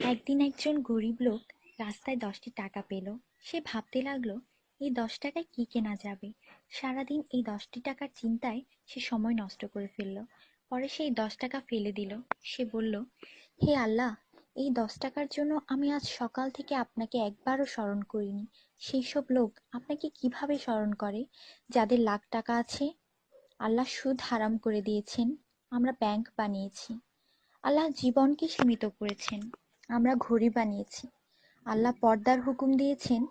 একদিন একজন গরিব লোক রাস্তায় 10টি টাকা পেল। সে ভাবতে লাগলো, এই 10 টাকায় কি কেনা যাবে। সারাদিন এই 10টি টাকার চিন্তায় সে সময় নষ্ট করে ফেলল। পরে সেই 10 টাকা ফেলে দিল। সে বলল, হে আল্লাহ, এই 10 টাকার জন্য আমি আজ সকাল থেকে আপনাকে একবারও স্মরণ করিনি। সেই সব লোক আপনাকে কিভাবে স্মরণ করে যাদের লাখ টাকা আছে? আল্লাহ সুদ হারাম করে দিয়েছেন, আমরা ব্যাংক বানিয়েছি। আল্লাহ জীবনকে সীমিত করেছেন, আমরা ঘড়ি বানিয়েছি। আল্লাহ পর্দার হুকুম দিয়েছেন,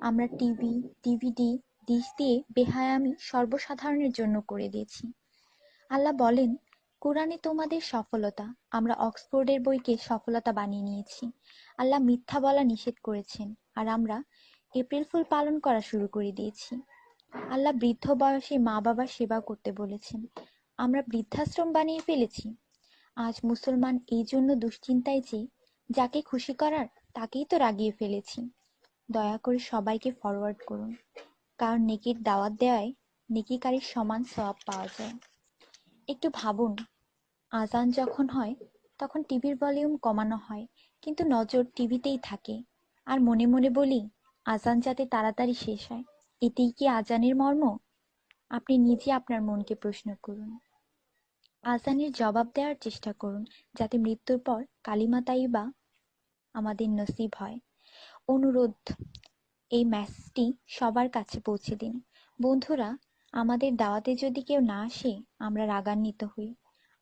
আমরা টিভি, ডিভিডি, ডিশ দিয়ে বেহায়ামি সর্বসাধারণের জন্য করে দিয়েছি। আল্লাহ বলেন, কোরআনে তোমাদের সফলতা, আমরা অক্সফোর্ডের বইকে সফলতা বানিয়ে নিয়েছি। আল্লাহ মিথ্যা বলা নিষেধ করেছেন, আর আমরা এপ্রিল ফুল পালন করা শুরু করে দিয়েছি। আল্লাহ বৃদ্ধ বয়সে মা বাবার সেবা করতে বলেছেন, আমরা বৃদ্ধাশ্রম বানিয়ে ফেলেছি। আজ মুসলমান এই জন্য দুশ্চিন্তায় যে যাকে খুশি করার তাকেই তো রাগিয়ে ফেলেছি। দয়া করে সবাইকে ফরওয়ার্ড করুন, কারণ নেকির দাওয়াত দেওয়ায় নেকিকারীর সমান সওয়াব পাওয়া যায়। একটু ভাবুন, আজান যখন হয় তখন টিভির ভলিউম কমানো হয়, কিন্তু নজর টিভিতেই থাকে। আর মনে মনে বলি, আজান যাতে তাড়াতাড়ি শেষ হয়। এতেই কি আজানের মর্ম? আপনি নিজে আপনার মনকে প্রশ্ন করুন। আজানের জবাব দেওয়ার চেষ্টা করুন, যাতে মৃত্যুর পর কালিমা তাইয়্যিবা আমাদের নসিব হয়। অনুরোধ, এই মেসেজটি সবার কাছে পৌঁছে দিন। বন্ধুরা, আমাদের দাওয়াতে যদি কেউ না আসে, আমরা রাগান্বিত হই।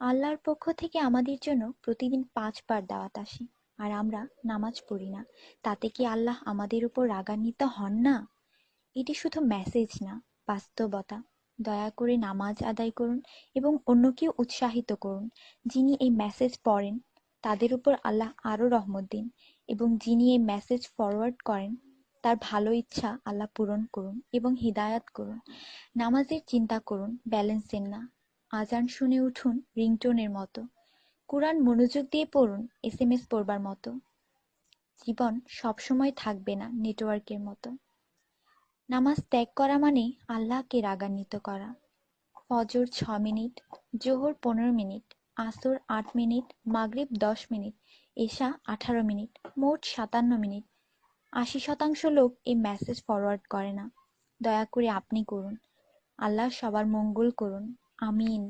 আল্লাহর পক্ষ থেকে আমাদের জন্য প্রতিদিন 5 বার দাওয়াত আসে, আর আমরা নামাজ পড়ি না। তাতে কি আল্লাহ আমাদের উপর রাগান্বিত হন না? এটি শুধু মেসেজ না, বাস্তবতা। দয়া করে নামাজ আদায় করুন এবং অন্যকেও উৎসাহিত করুন। যিনি এই মেসেজ পড়েন তাদের উপর আল্লাহ আরও রহমত দিন, এবং যিনি এই মেসেজ ফরওয়ার্ড করেন তার ভালো ইচ্ছা আল্লাহ পূরণ করুন এবং হিদায়াত করুন। নামাজের চিন্তা করুন, ব্যালেন্সের না। আজান শুনে উঠুন রিংটোনের মতো। কোরআন মনোযোগ দিয়ে পড়ুন, এসএমএস পড়বার মতো। জীবন সবসময় থাকবে না নেটওয়ার্কের মতো। নামাজ ত্যাগ করা মানে আল্লাহকে রাগান্বিত করা। ফজর 6 মিনিট, জোহর 15 মিনিট, আসর 8 মিনিট, মাগরিব 10 মিনিট, এশা 18 মিনিট, মোট 57 মিনিট। 80% লোক এই মেসেজ ফরওয়ার্ড করে না। দয়া করে আপনি করুন। আল্লাহ সবার মঙ্গল করুন। আমিন।